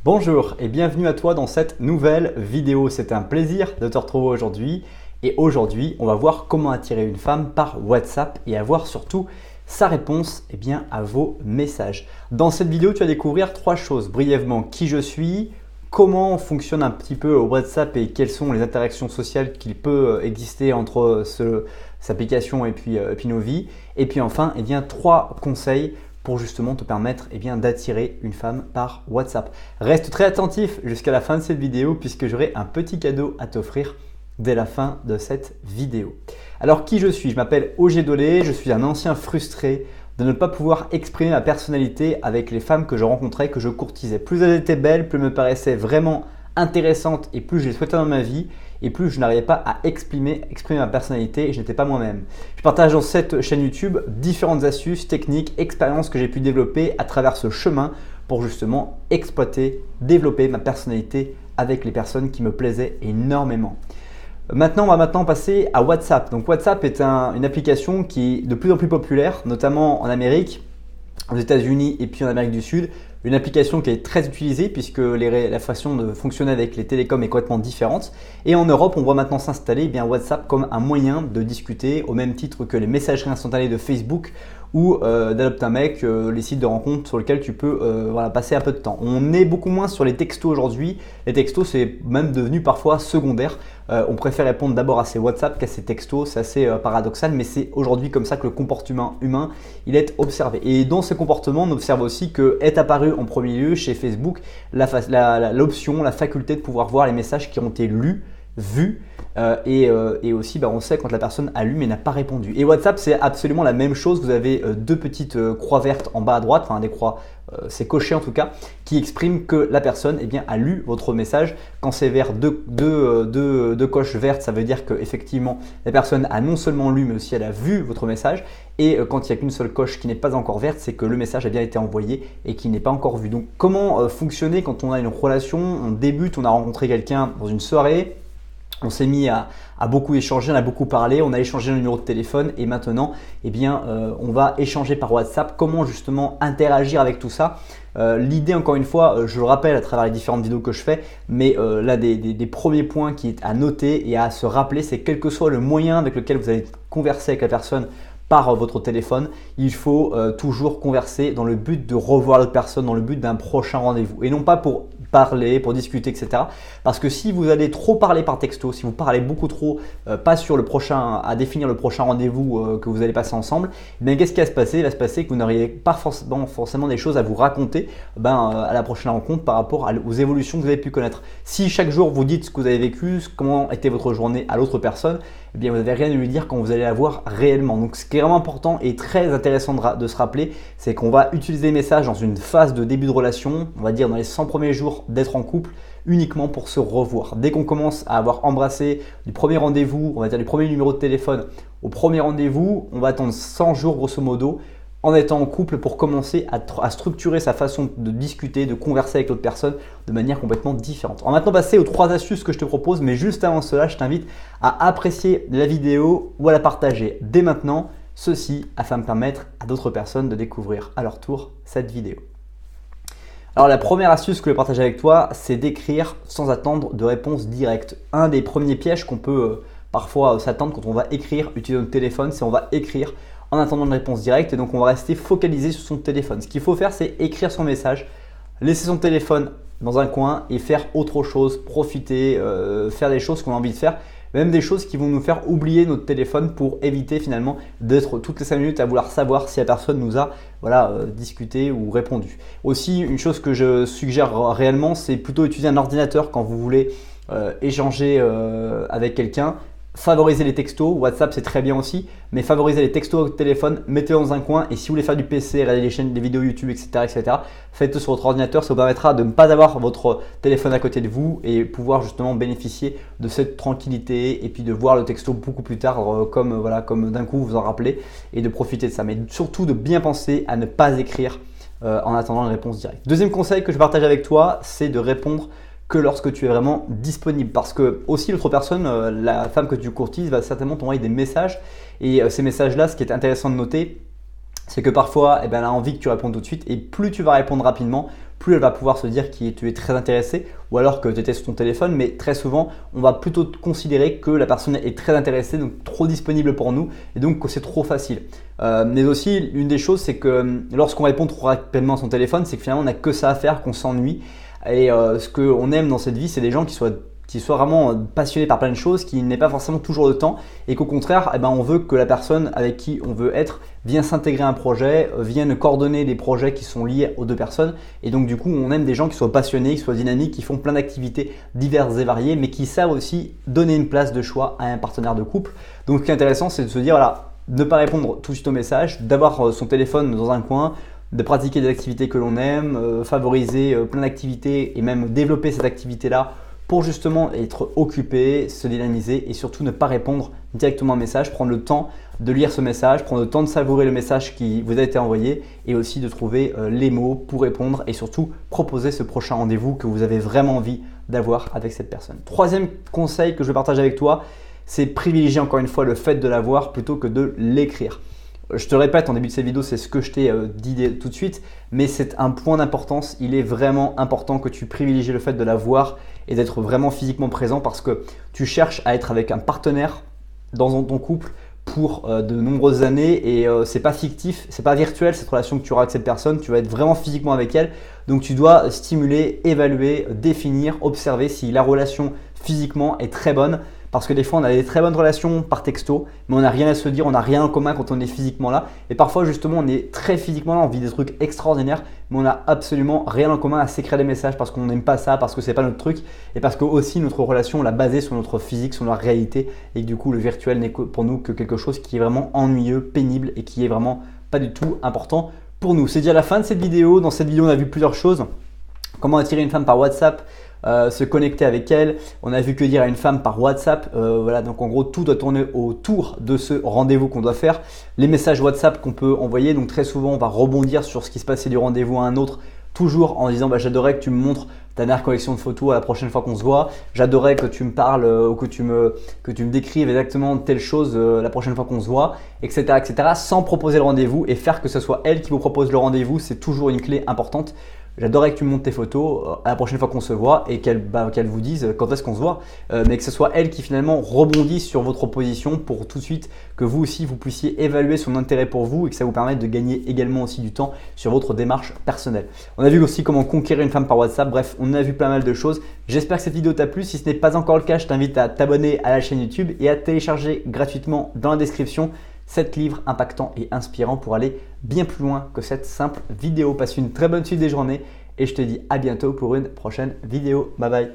Bonjour et bienvenue à toi dans cette nouvelle vidéo. C'est un plaisir de te retrouver aujourd'hui. Et aujourd'hui, on va voir comment attirer une femme par WhatsApp et avoir surtout sa réponse à vos messages. Dans cette vidéo, tu vas découvrir trois choses brièvement: qui je suis, comment fonctionne un petit peu WhatsApp et quelles sont les interactions sociales qu'il peut exister entre cette application et puis nos vies. Et puis enfin, trois conseils pour justement te permettre d'attirer une femme par WhatsApp. Reste très attentif jusqu'à la fin de cette vidéo puisque j'aurai un petit cadeau à t'offrir dès la fin de cette vidéo. Alors qui je suis? Je m'appelle Ogier Dolé, je suis un ancien frustré de ne pas pouvoir exprimer ma personnalité avec les femmes que je rencontrais, que je courtisais. Plus elles étaient belles, plus elles me paraissaient vraiment intéressantes et plus je les souhaitais dans ma vie et plus je n'arrivais pas à exprimer ma personnalité et je n'étais pas moi-même. Je partage dans cette chaîne YouTube différentes astuces, techniques, expériences que j'ai pu développer à travers ce chemin pour justement exploiter, développer ma personnalité avec les personnes qui me plaisaient énormément. Maintenant, on va passer à WhatsApp. Donc WhatsApp est une application qui est de plus en plus populaire, notamment en Amérique, aux États-Unis et puis en Amérique du Sud. Une application qui est très utilisée puisque la façon de fonctionner avec les télécoms est complètement différente. Et en Europe, on voit maintenant s'installer WhatsApp comme un moyen de discuter au même titre que les messageries instantanées de Facebook ou d'Adopte un mec, les sites de rencontres sur lesquels tu peux passer un peu de temps. On est beaucoup moins sur les textos aujourd'hui. Les textos, c'est même devenu parfois secondaire. On préfère répondre d'abord à ses WhatsApp qu'à ses textos. C'est assez paradoxal, mais c'est aujourd'hui comme ça que le comportement humain il est observé. Et dans ce comportement, on observe aussi que est apparu en premier lieu chez Facebook l'option, la faculté de pouvoir voir les messages qui ont été lus, vus. Et aussi on sait quand la personne a lu mais n'a pas répondu. Et WhatsApp, c'est absolument la même chose. Vous avez deux petites croix vertes en bas à droite, enfin des croix, c'est coché en tout cas, qui expriment que la personne a lu votre message. Quand c'est vert, deux coches vertes, ça veut dire que effectivement la personne a non seulement lu mais aussi elle a vu votre message. Et quand il n'y a qu'une seule coche qui n'est pas encore verte, c'est que le message a bien été envoyé et qui n'est pas encore vu. Donc comment fonctionner quand on a une relation, on débute, on a rencontré quelqu'un dans une soirée, on s'est mis à beaucoup échanger, on a beaucoup parlé, on a échangé le numéro de téléphone et maintenant on va échanger par WhatsApp. Comment justement interagir avec tout ça? L'idée, encore une fois, je le rappelle à travers les différentes vidéos que je fais, mais là des premiers points qui est à noter et à se rappeler, c'est quel que soit le moyen avec lequel vous allez converser avec la personne par votre téléphone, il faut toujours converser dans le but de revoir l'autre personne, dans le but d'un prochain rendez-vous et non pas pour parler, pour discuter, etc. Parce que si vous allez trop parler par texto, si vous parlez beaucoup trop, pas sur à définir le prochain rendez-vous que vous allez passer ensemble, qu'est-ce qui va se passer? Il va se passer que vous n'auriez pas forcément des choses à vous raconter à la prochaine rencontre par rapport aux évolutions que vous avez pu connaître. Si chaque jour vous dites ce que vous avez vécu, comment était votre journée à l'autre personne, vous n'avez rien à lui dire quand vous allez la voir réellement. Donc ce qui est vraiment important et très intéressant de se rappeler, c'est qu'on va utiliser les messages dans une phase de début de relation, on va dire dans les 100 premiers jours d'être en couple, uniquement pour se revoir. Dès qu'on commence à avoir embrassé du premier rendez-vous, on va dire du premier numéro de téléphone au premier rendez-vous, on va attendre 100 jours grosso modo en étant en couple pour commencer à structurer sa façon de discuter, de converser avec l'autre personne de manière complètement différente. On va maintenant passer aux trois astuces que je te propose, mais juste avant cela, je t'invite à apprécier la vidéo ou à la partager dès maintenant, ceci afin de permettre à d'autres personnes de découvrir à leur tour cette vidéo. Alors la première astuce que je vais partager avec toi, c'est d'écrire sans attendre de réponse directe. Un des premiers pièges qu'on peut parfois s'attendre quand on va écrire, utiliser notre téléphone, c'est on va écrire en attendant une réponse directe et donc on va rester focalisé sur son téléphone. Ce qu'il faut faire, c'est écrire son message, laisser son téléphone dans un coin et faire autre chose, profiter, faire des choses qu'on a envie de faire, même des choses qui vont nous faire oublier notre téléphone pour éviter finalement d'être toutes les 5 minutes à vouloir savoir si la personne nous a discuté ou répondu. Aussi, une chose que je suggère réellement, c'est plutôt utiliser un ordinateur quand vous voulez échanger avec quelqu'un. Favoriser les textos, WhatsApp c'est très bien aussi, mais favoriser les textos au téléphone, mettez-le dans un coin et si vous voulez faire du PC, regarder les chaînes, des vidéos YouTube, etc., faites-le sur votre ordinateur, ça vous permettra de ne pas avoir votre téléphone à côté de vous et pouvoir justement bénéficier de cette tranquillité et puis de voir le texto beaucoup plus tard comme d'un coup vous en rappelez et de profiter de ça. Mais surtout de bien penser à ne pas écrire en attendant une réponse directe. Deuxième conseil que je partage avec toi, c'est de répondre que lorsque tu es vraiment disponible parce que aussi l'autre personne, la femme que tu courtises va certainement t'envoyer des messages et ces messages là, ce qui est intéressant de noter, c'est que parfois elle a envie que tu répondes tout de suite et plus tu vas répondre rapidement, plus elle va pouvoir se dire que tu es très intéressé ou alors que tu étais sur ton téléphone. Mais très souvent, on va plutôt considérer que la personne est très intéressée, donc trop disponible pour nous et donc que c'est trop facile. Mais aussi, une des choses, c'est que lorsqu'on répond trop rapidement à son téléphone, c'est que finalement, on n'a que ça à faire, qu'on s'ennuie. Et ce qu'on aime dans cette vie, c'est des gens qui soient vraiment passionnés par plein de choses, qui n'aient pas forcément toujours le temps et qu'au contraire, on veut que la personne avec qui on veut être vienne s'intégrer à un projet, vienne coordonner des projets qui sont liés aux deux personnes. Et donc du coup, on aime des gens qui soient passionnés, qui soient dynamiques, qui font plein d'activités diverses et variées, mais qui savent aussi donner une place de choix à un partenaire de couple. Donc ce qui est intéressant, c'est de se dire, voilà, ne pas répondre tout de suite au message, d'avoir son téléphone dans un coin, de pratiquer des activités que l'on aime, favoriser plein d'activités et même développer cette activité-là pour justement être occupé, se dynamiser et surtout ne pas répondre directement à un message, prendre le temps de lire ce message, prendre le temps de savourer le message qui vous a été envoyé et aussi de trouver les mots pour répondre et surtout proposer ce prochain rendez-vous que vous avez vraiment envie d'avoir avec cette personne. Troisième conseil que je vais partager avec toi, c'est privilégier encore une fois le fait de l'avoir plutôt que de l'écrire. Je te le répète en début de cette vidéo, c'est ce que je t'ai dit tout de suite, mais c'est un point d'importance. Il est vraiment important que tu privilégies le fait de la voir et d'être vraiment physiquement présent parce que tu cherches à être avec un partenaire dans ton couple pour de nombreuses années et c'est pas fictif, c'est pas virtuel cette relation que tu auras avec cette personne, tu vas être vraiment physiquement avec elle. Donc tu dois stimuler, évaluer, définir, observer si la relation physiquement est très bonne. Parce que des fois, on a des très bonnes relations par texto, mais on n'a rien à se dire, on n'a rien en commun quand on est physiquement là. Et parfois, justement, on est très physiquement là, on vit des trucs extraordinaires, mais on n'a absolument rien en commun à s'écrire des messages parce qu'on n'aime pas ça, parce que c'est pas notre truc, et parce que aussi notre relation, on l'a basée sur notre physique, sur notre réalité, et que du coup, le virtuel n'est pour nous que quelque chose qui est vraiment ennuyeux, pénible, et qui est vraiment pas du tout important pour nous. C'est déjà la fin de cette vidéo. Dans cette vidéo, on a vu plusieurs choses. Comment attirer une femme par WhatsApp, se connecter avec elle. On a vu que dire à une femme par WhatsApp. Voilà, donc en gros, tout doit tourner autour de ce rendez-vous qu'on doit faire. Les messages WhatsApp qu'on peut envoyer. Donc très souvent, on va rebondir sur ce qui se passait du rendez-vous à un autre, toujours en disant j'adorais que tu me montres ta dernière collection de photos à la prochaine fois qu'on se voit. J'adorais que tu me parles ou que tu me décrives exactement telle chose la prochaine fois qu'on se voit, etc., etc. Sans proposer le rendez-vous et faire que ce soit elle qui vous propose le rendez-vous, c'est toujours une clé importante. J'adorerais que tu me montres tes photos à la prochaine fois qu'on se voit et qu'elle vous dise quand est-ce qu'on se voit, mais que ce soit elle qui finalement rebondit sur votre proposition pour tout de suite que vous aussi vous puissiez évaluer son intérêt pour vous et que ça vous permette de gagner également aussi du temps sur votre démarche personnelle. On a vu aussi comment conquérir une femme par WhatsApp, bref, on a vu pas mal de choses. J'espère que cette vidéo t'a plu. Si ce n'est pas encore le cas, je t'invite à t'abonner à la chaîne YouTube et à télécharger gratuitement dans la description 7 livres impactants et inspirants pour aller bien plus loin que cette simple vidéo. Passe une très bonne suite des journées et je te dis à bientôt pour une prochaine vidéo. Bye bye.